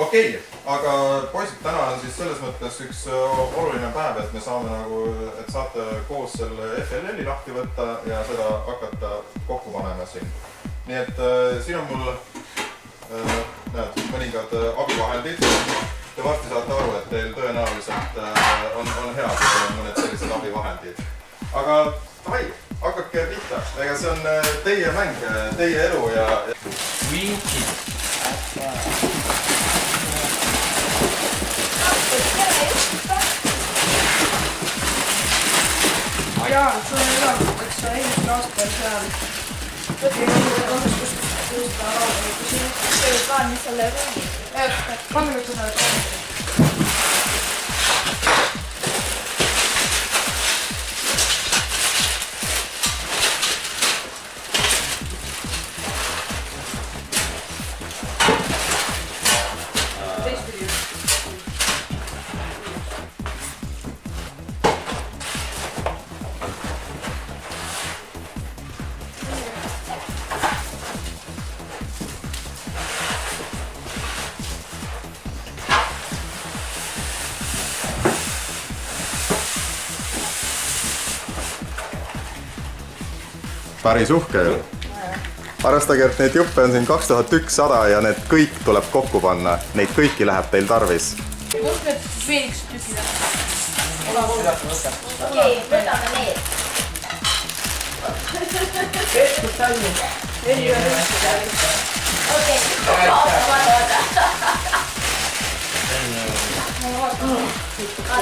Okei, aga poisid, täna on siis selles mõttes üks oluline päev, et me saame nagu, et saate koos selle FLL-i lahti võtta ja seda hakata kokku panema siin. Nii et siin on mul mõningad abivahendid. Te varsti saate aru, et teil tõenäoliselt on hea, kui teil on mõned sellised abivahendid. Aga davai, hakake pihta. Ega see on teie mäng, teie elu ja... Jaa, sul on ülevaataks eelmisel aastal seal võtmine kus ta lauda küsinud. See oli plaan, mis selle ringi. Pange nüüd seda ringi. Päris uhke ju. Arvestage, et neid juppe on siin 2100 ja need kõik tuleb kokku panna. Neid kõiki läheb teil tarvis. Kust need veeniks tükid on? Okei, võtame need. Keskust talli. Okei, vaata,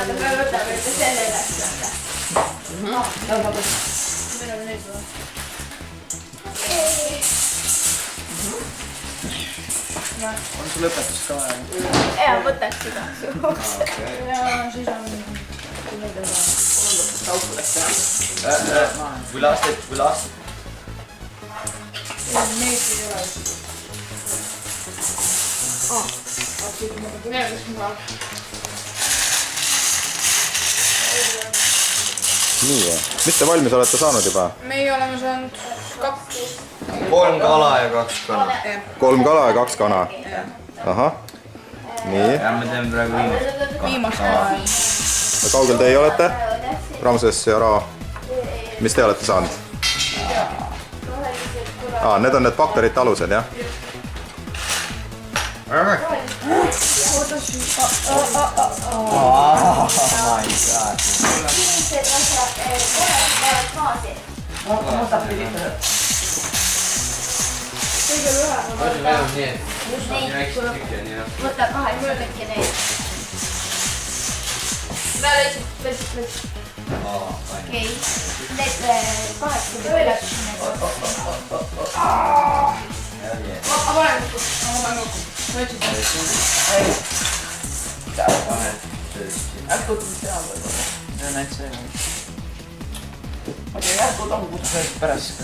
me võtame ühte selle läks. meil on neid või? On sul õpetus ka vaja? Jaa, võtaks igaks juhuks. Jaa, siis on neid on We lost it. Neid ei ole. Need, mis mul on. Nii, mis te valmis olete saanud juba? Meie oleme saanud 2. 3 kala ja 2 kana. 3 kala ja 2 kana. Ahah. Nii. Ja me teeme praegu Viimast kala. Kaugel teie olete? Ramses ja Ra. Mis te olete saanud? Need on need bakterite alused, jah? Võta 8 tükki neid. Okei, need 8 tükki läks. Ma panen kokku. Äkkud teha või? See on ainult see. Okei, äkkud on kus pärast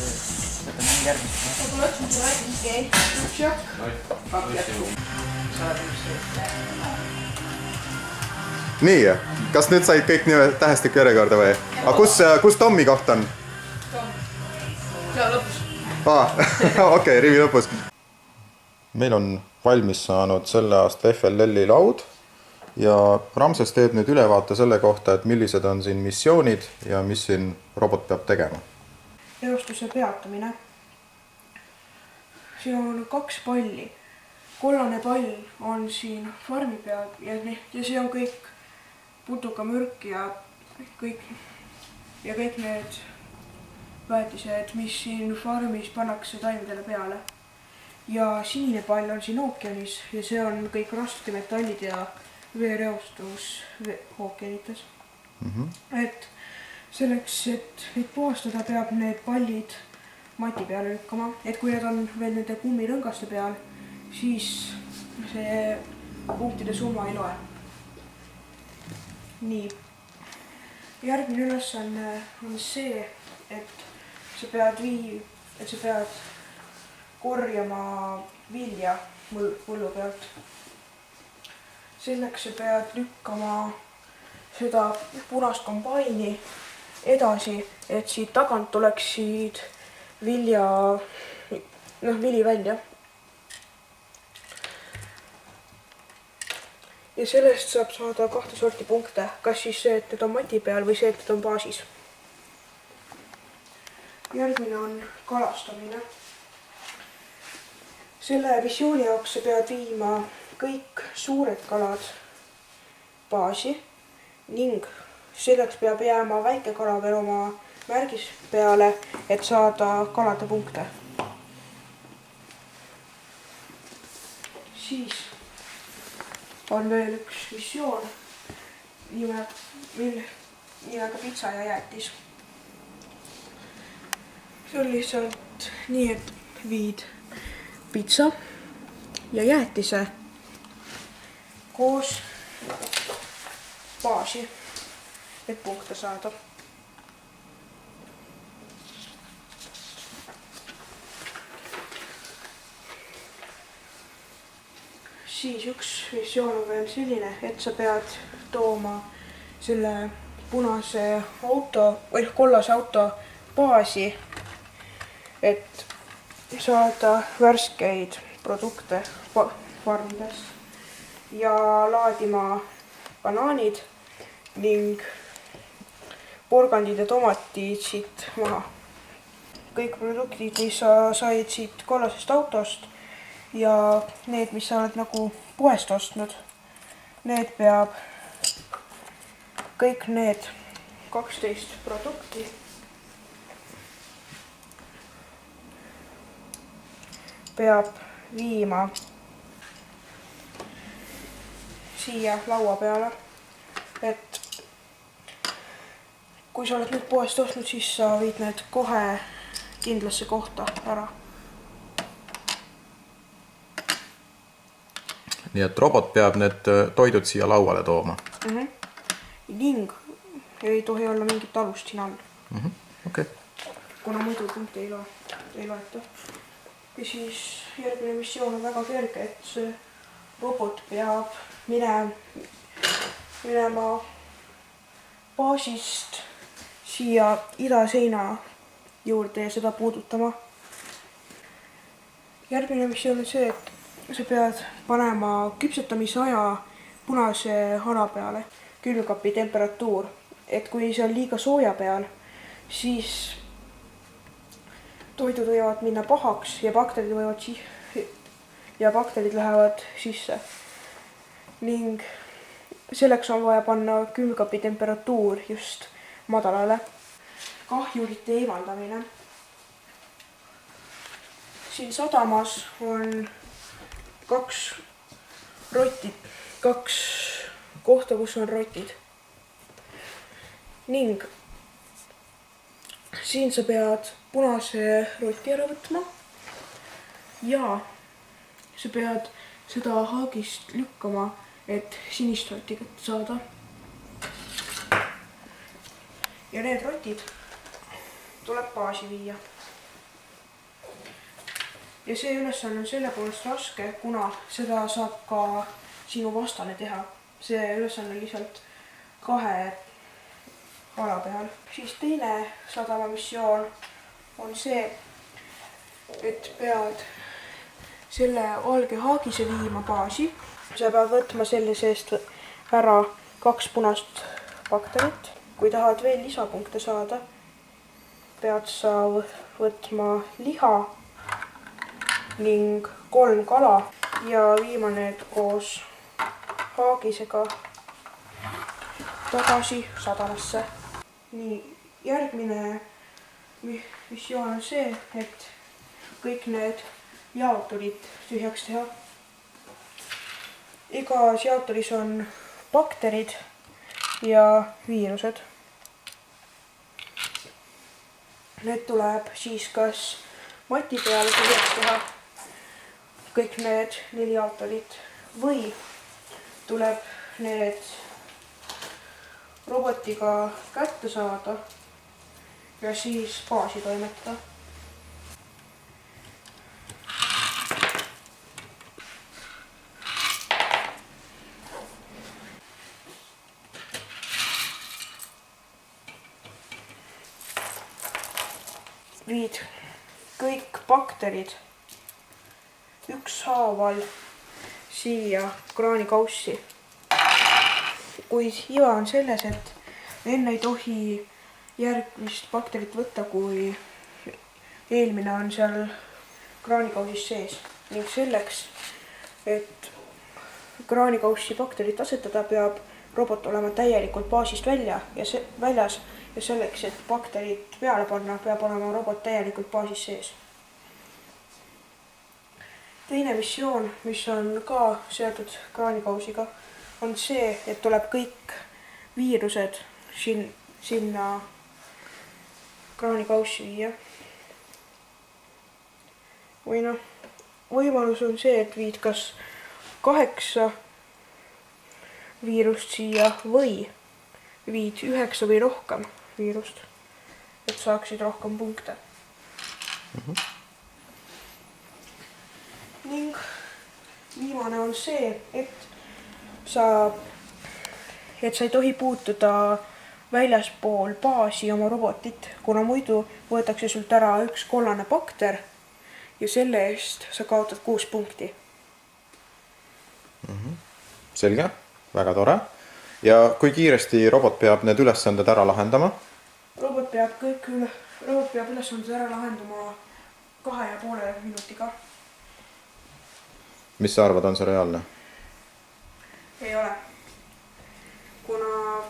võtame mingi järgmist. Ma tuleksin sulle väikese. Üks jakk. 2 jätku. Nii, kas nüüd said kõik tähestiku järjekorda või? Aga kus Tommi koht on? Seal lõpus. Okei, rivi lõpus. Meil on valmis saanud selle aasta FLL-i laud ja Ramses teeb nüüd ülevaate selle kohta, et millised on siin missioonid ja mis siin robot peab tegema. Reostuse peatamine. Siin on 2 palli. Kollane pall on siin farmi peal ja see on kõik putukamürk ja kõik need väetised, mis siin farmis pannakse taimedele peale. Ja sinine pall on siin ookeanis ja see on kõik raskemetallid ja veereostus ookeanites. Et selleks, et neid puhastada, peab need pallid mati peale lükkama, et kui need on veel nende kummirõngaste peal, siis see punktide summa ei loe. Nii. Järgmine ülesanne on see, et sa pead korjama vilja mullu pealt. Selleks sa pead lükkama seda punast kombaini edasi, et siit tagant tuleksid vili välja. ja sellest saab saada 2 sorti punkte, kas siis see, et need on mati peal või see, et need on baasis. Järgmine on kalastamine. Selle missiooni jaoks sa pead viima kõik suured kalad baasi ning selleks peab jääma väike kala veel oma märgis peale, et saada kalade punkte. Siis on veel üks missioon nimega pitsa ja jäätis. See on lihtsalt nii, et viid pitsa ja jäätise koos baasi, et punkte saada. Siis üks missioon on veel selline, et sa pead tooma selle punase auto või kollase auto baasi, et saada värskeid produkte farmidest ja laadima banaanid ning porgandid ja tomatid siit maha. Kõik produktid, mis sa said siit kollasest autost ja need, mis sa oled nagu poest ostnud, need peab, kõik need 12 produkti peab viima siia laua peale, et kui sa oled nüüd poest ostnud, siis sa viid need kohe kindlasse kohta ära. Nii et robot peab need toidud siia lauale tooma. Ning ei tohi olla mingit alust siin all. Okay. Kuna muidu punkti ei loeta. Ja siis järgmine missioon on väga kerge, et see robot peab minema baasist siia idaseina juurde ja seda puudutama. Järgmine missioon on see, et sa pead panema küpsetamisaja punase hana peale, külmkapi temperatuur, et kui see on liiga sooja peal, siis toidud võivad minna pahaks ja bakterid lähevad sisse. Ning selleks on vaja panna külmkapi temperatuur just madalale. Kahjurite eemaldamine. Siin sadamas on 2 kohta, kus on rotid. Ning siin sa pead punase roti ära võtma ja sa pead seda haagist lükkama, et sinist rotti kätte saada. Ja need rotid tuleb baasi viia. Ja see ülesanne on selle poolest raske, kuna seda saab ka sinu vastane teha. See ülesanne lihtsalt 2 ala peal. Siis teine sadama missioon on see, et pead selle valge haagise viima baasi. Sa pead võtma selle seest ära 2 punast bakterit. Kui tahad veel lisapunkte saada, pead sa võtma liha ning 3 kala ja viima need koos haagisega tagasi sadamasse. Nii, järgmine missioon on see, et kõik need jaoturid tühjaks teha. Igas jaoturis on bakterid ja viirused. Need tuleb siis kas mati peale tühjaks teha, kõik need 4 jaoturid, või tuleb need robotiga kätte saada ja siis baasi toimetada. Viid kõik bakterid ükshaaval siia kraanikaussi kuid iva on selles, et enne ei tohi järgmist bakterit võtta, kui eelmine on seal kraanikausis sees ning selleks, et kraanikaussi bakterit asetada, peab robot olema täielikult baasist väljas ja selleks, et bakterit peale panna, peab olema robot täielikult baasis sees. Teine missioon, mis on ka seotud kraanikausiga, on see, et tuleb kõik viirused sinna kraanikaussi viia. Või noh, võimalus on see, et viid kas 8 viirust siia või viid 9 või rohkem viirust, et saaksid rohkem punkte. Ning viimane on see, et sa ei tohi puutuda väljaspool baasi oma robotit, kuna muidu võetakse sult ära üks kollane bakter ja selle eest sa kaotad 6 punkti. Selge, väga tore. Ja kui kiiresti robot peab need ülesanded ära lahendama? Robot peab ülesanded ära lahendama 2,5 minutiga. Mis sa arvad, on see reaalne? Ei ole. Kuna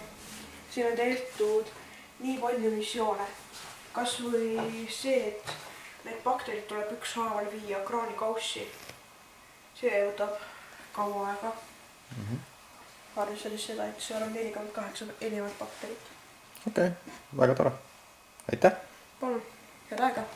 siin on tehtud nii palju missioone, kas või see, et need bakterid tuleb ükshaaval viia kraanikaussi, see võtab kaua aega. Arvestades seda, et seal on 48 erinevat bakterit. Okei, väga tore. Aitäh! Palun, head aega!